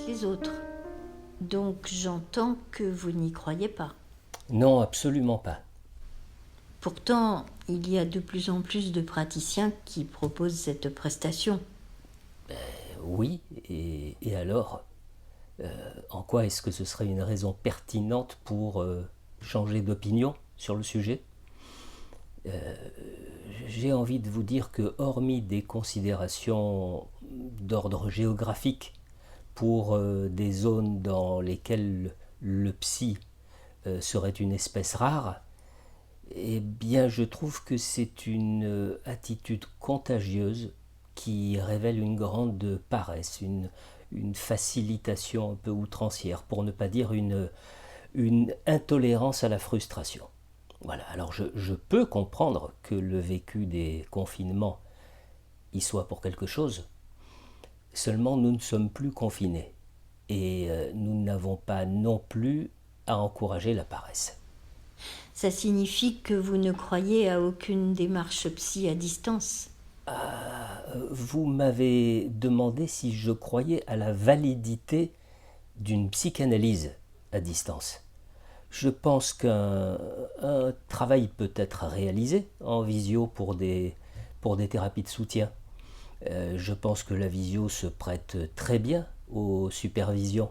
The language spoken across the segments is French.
toutes les autres. Donc j'entends que vous n'y croyez pas. Non, absolument pas. Pourtant, il y a de plus en plus de praticiens qui proposent cette prestation. Oui, et alors en quoi est-ce que ce serait une raison pertinente pour changer d'opinion sur le sujet? J'ai envie de vous dire que, hormis des considérations d'ordre géographique pour des zones dans lesquelles le psy serait une espèce rare, eh bien je trouve que c'est une attitude contagieuse qui révèle une grande paresse, une facilitation un peu outrancière, pour ne pas dire une intolérance à la frustration. Voilà, alors je peux comprendre que le vécu des confinements y soit pour quelque chose, seulement nous ne sommes plus confinés et nous n'avons pas non plus à encourager la paresse. Ça signifie que vous ne croyez à aucune démarche psy à distance. Vous m'avez demandé si je croyais à la validité d'une psychanalyse à distance. Je pense qu'un travail peut être réalisé en visio pour des thérapies de soutien. Je pense que la visio se prête très bien aux supervisions.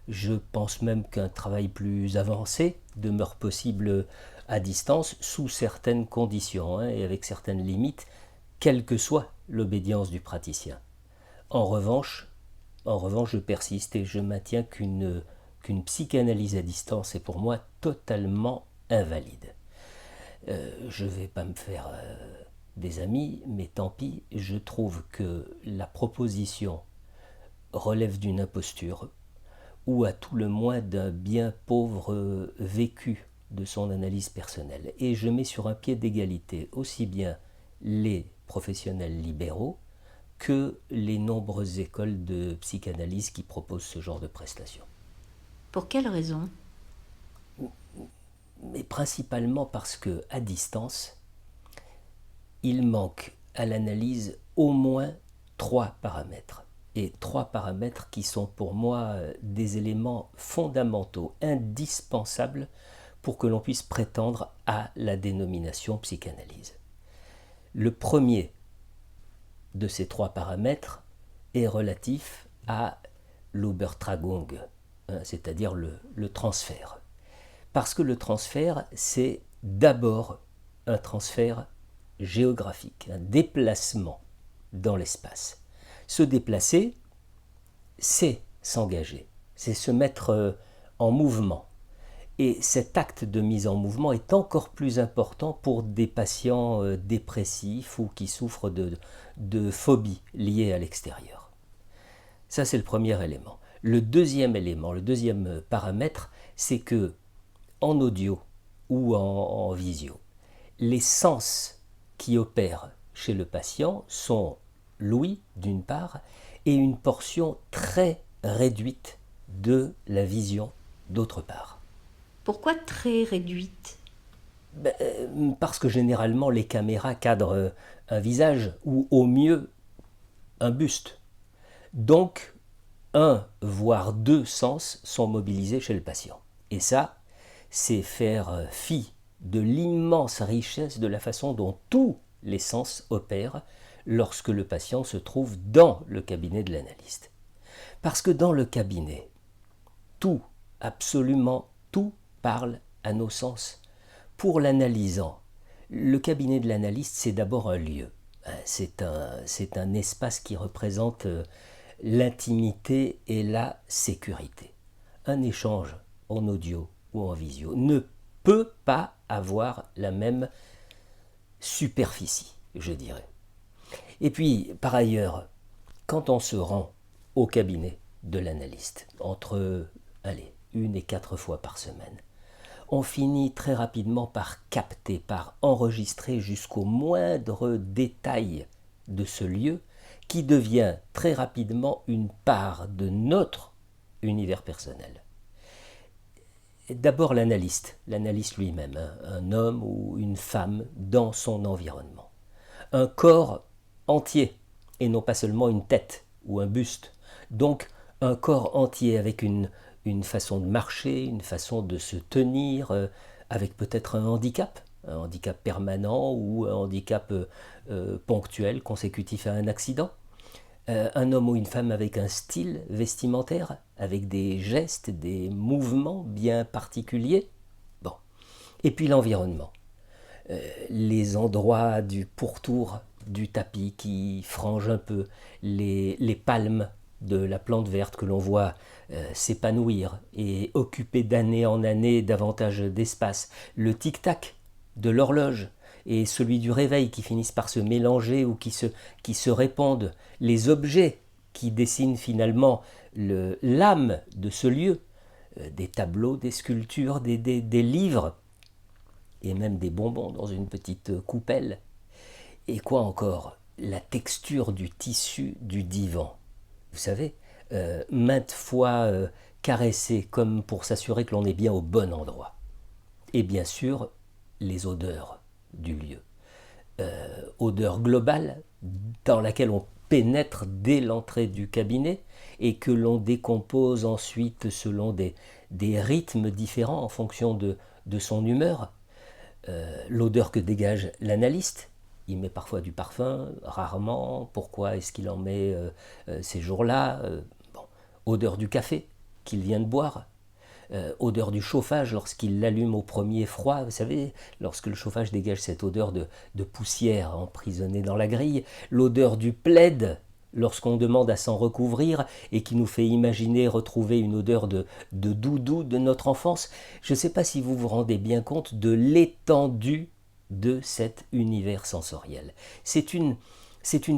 Je pense même qu'un travail plus avancé demeure possible à distance sous certaines conditions et avec certaines limites, quelle que soit l'obédience du praticien. En revanche, je persiste et je maintiens qu'une psychanalyse à distance est pour moi totalement invalide. Je ne vais pas me faire des amis, mais tant pis, je trouve que la proposition relève d'une imposture ou à tout le moins d'un bien pauvre vécu de son analyse personnelle. Et je mets sur un pied d'égalité aussi bien les professionnels libéraux que les nombreuses écoles de psychanalyse qui proposent ce genre de prestations. Pour quelle raison? Mais principalement parce que, à distance, il manque à l'analyse au moins 3 paramètres. Et 3 paramètres qui sont pour moi des éléments fondamentaux, indispensables pour que l'on puisse prétendre à la dénomination psychanalyse. Le premier de ces 3 paramètres est relatif à l'Obertragung, c'est-à-dire le transfert. Parce que le transfert, c'est d'abord un transfert géographique, un déplacement dans l'espace. Se déplacer, c'est s'engager, c'est se mettre en mouvement. Et cet acte de mise en mouvement est encore plus important pour des patients dépressifs ou qui souffrent de phobies liées à l'extérieur. Ça, c'est le premier élément. Le deuxième élément, le deuxième paramètre, c'est que en audio ou en visio, les sens qui opèrent chez le patient sont l'ouïe d'une part et une portion très réduite de la vision d'autre part. Pourquoi très réduite? Parce que généralement les caméras cadrent un visage ou au mieux un buste. Donc un voire 2 sens sont mobilisés chez le patient. Et ça, c'est faire fi de l'immense richesse de la façon dont tous les sens opèrent lorsque le patient se trouve dans le cabinet de l'analyste. Parce que dans le cabinet, tout, absolument tout, parle à nos sens. Pour l'analysant, le cabinet de l'analyste, c'est d'abord un lieu. C'est un espace qui représente l'intimité et la sécurité. Un échange en audio ou en visio ne peut pas avoir la même superficie, je dirais. Et puis, par ailleurs, quand on se rend au cabinet de l'analyste, entre 1 et 4 fois par semaine, on finit très rapidement par capter, par enregistrer jusqu'au moindre détail de ce lieu qui devient très rapidement une part de notre univers personnel. D'abord l'analyste lui-même, un homme ou une femme dans son environnement. Un corps entier et non pas seulement une tête ou un buste. Donc un corps entier avec une façon de marcher, une façon de se tenir, avec peut-être un handicap permanent ou un handicap ponctuel, consécutif à un accident. Un homme ou une femme avec un style vestimentaire, avec des gestes, des mouvements bien particuliers. Bon. Et puis l'environnement. Les endroits du pourtour du tapis qui frangent un peu, les palmes de la plante verte que l'on voit s'épanouir et occuper d'année en année davantage d'espace, le tic-tac de l'horloge et celui du réveil qui finissent par se mélanger ou qui se répondent, les objets qui dessinent finalement l'âme de ce lieu, des tableaux, des sculptures, des livres, et même des bonbons dans une petite coupelle. Et quoi encore? La texture du tissu du divan. Vous savez, maintes fois caressé comme pour s'assurer que l'on est bien au bon endroit. Et bien sûr, les odeurs du lieu. Odeur globale dans laquelle on pénètre dès l'entrée du cabinet et que l'on décompose ensuite selon des rythmes différents en fonction de son humeur. L'odeur que dégage l'analyste. Il met parfois du parfum, rarement. Pourquoi est-ce qu'il en met ces jours-là? Bon. Odeur du café qu'il vient de boire. Odeur du chauffage lorsqu'il l'allume au premier froid. Vous savez, lorsque le chauffage dégage cette odeur de poussière emprisonnée dans la grille. L'odeur du plaid lorsqu'on demande à s'en recouvrir et qui nous fait imaginer retrouver une odeur de doudou de notre enfance. Je ne sais pas si vous vous rendez bien compte de l'étendue de cet univers sensoriel. C'est une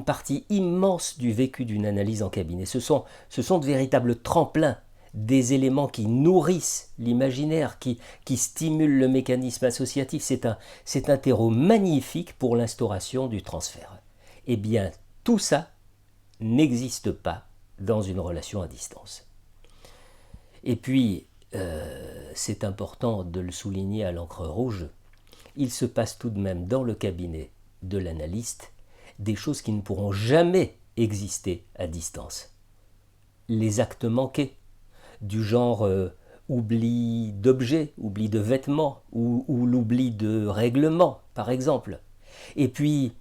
partie immense du vécu d'une analyse en cabinet. Ce sont de véritables tremplins, des éléments qui nourrissent l'imaginaire, qui stimulent le mécanisme associatif. C'est un terreau magnifique pour l'instauration du transfert. Eh bien, tout ça n'existe pas dans une relation à distance. Et puis, c'est important de le souligner à l'encre rouge, il se passe tout de même dans le cabinet de l'analyste des choses qui ne pourront jamais exister à distance. Les actes manqués, du genre oubli d'objets, oubli de vêtements ou l'oubli de règlements, par exemple. Et puis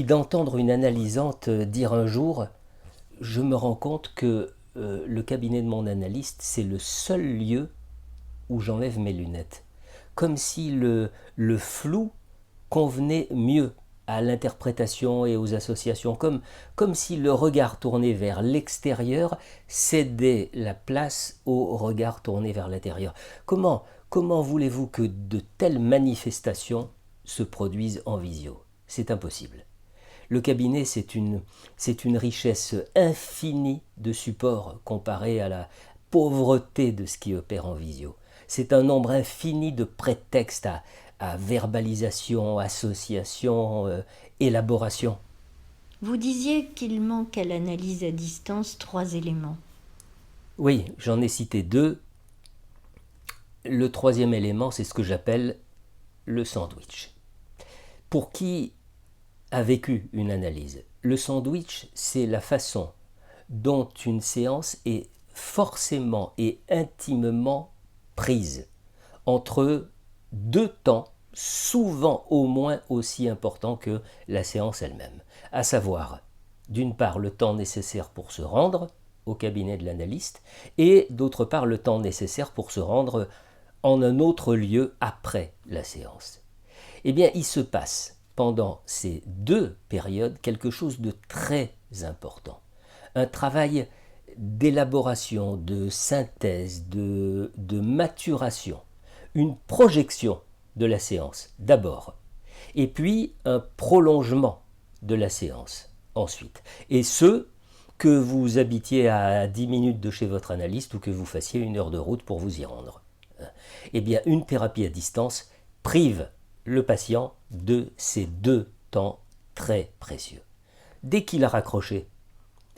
d'entendre une analysante dire un jour « Je me rends compte que le cabinet de mon analyste, c'est le seul lieu où j'enlève mes lunettes. » Comme si le flou convenait mieux à l'interprétation et aux associations, comme si le regard tourné vers l'extérieur cédait la place au regard tourné vers l'intérieur. Comment voulez-vous que de telles manifestations se produisent en visio? C'est impossible. Le cabinet, c'est une richesse infinie de supports comparée à la pauvreté de ce qui opère en visio. C'est un nombre infini de prétextes à verbalisation, association, élaboration. Vous disiez qu'il manque à l'analyse à distance 3 éléments. Oui, j'en ai cité 2. Le 3e élément, c'est ce que j'appelle le sandwich. Pour qui a vécu une analyse, le sandwich, c'est la façon dont une séance est forcément et intimement prise entre 2 temps, souvent au moins aussi importants que la séance elle-même. À savoir, d'une part, le temps nécessaire pour se rendre au cabinet de l'analyste et d'autre part, le temps nécessaire pour se rendre en un autre lieu après la séance. Eh bien, il se passe pendant ces 2 périodes quelque chose de très important. Un travail d'élaboration, de synthèse, de maturation, une projection de la séance d'abord, et puis un prolongement de la séance ensuite. Et ce, que vous habitiez à 10 minutes de chez votre analyste ou que vous fassiez 1 heure de route pour vous y rendre. Eh bien, une thérapie à distance prive le patient de ces 2 temps très précieux. Dès qu'il a raccroché,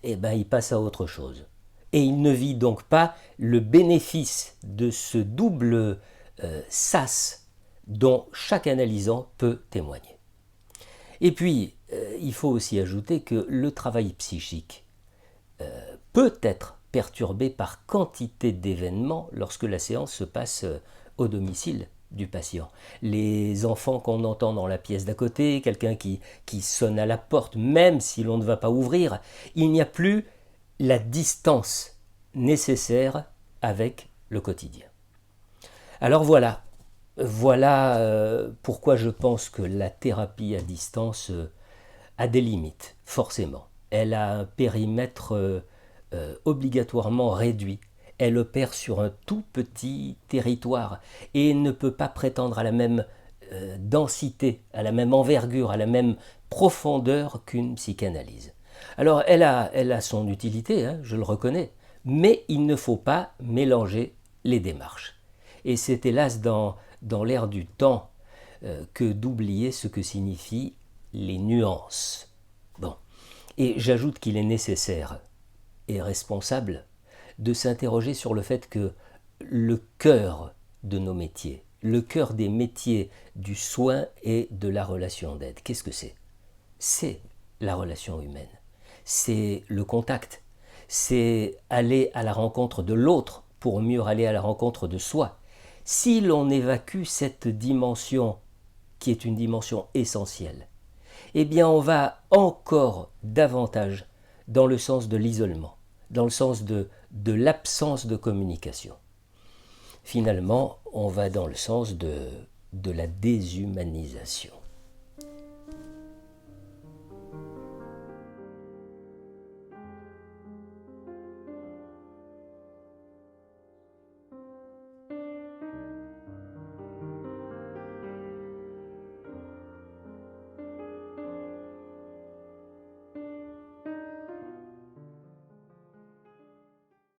eh bien, il passe à autre chose. Et il ne vit donc pas le bénéfice de ce double sas dont chaque analysant peut témoigner. Et puis, il faut aussi ajouter que le travail psychique peut être perturbé par quantité d'événements lorsque la séance se passe au domicile du patient. Les enfants qu'on entend dans la pièce d'à côté, quelqu'un qui sonne à la porte, même si l'on ne va pas ouvrir, il n'y a plus la distance nécessaire avec le quotidien. Alors voilà pourquoi je pense que la thérapie à distance a des limites, forcément. Elle a un périmètre obligatoirement réduit. Elle opère sur un tout petit territoire et ne peut pas prétendre à la même densité, à la même envergure, à la même profondeur qu'une psychanalyse. Alors elle a son utilité, hein, je le reconnais, mais il ne faut pas mélanger les démarches. Et c'est hélas dans l'air du temps que d'oublier ce que signifient les nuances. Bon. Et j'ajoute qu'il est nécessaire et responsable de s'interroger sur le fait que le cœur de nos métiers, le cœur des métiers du soin et de la relation d'aide, qu'est-ce que c'est ? C'est la relation humaine, c'est le contact, c'est aller à la rencontre de l'autre pour mieux aller à la rencontre de soi. Si l'on évacue cette dimension, qui est une dimension essentielle, eh bien on va encore davantage dans le sens de l'isolement, dans le sens de l'absence de communication. Finalement, on va dans le sens de la déshumanisation.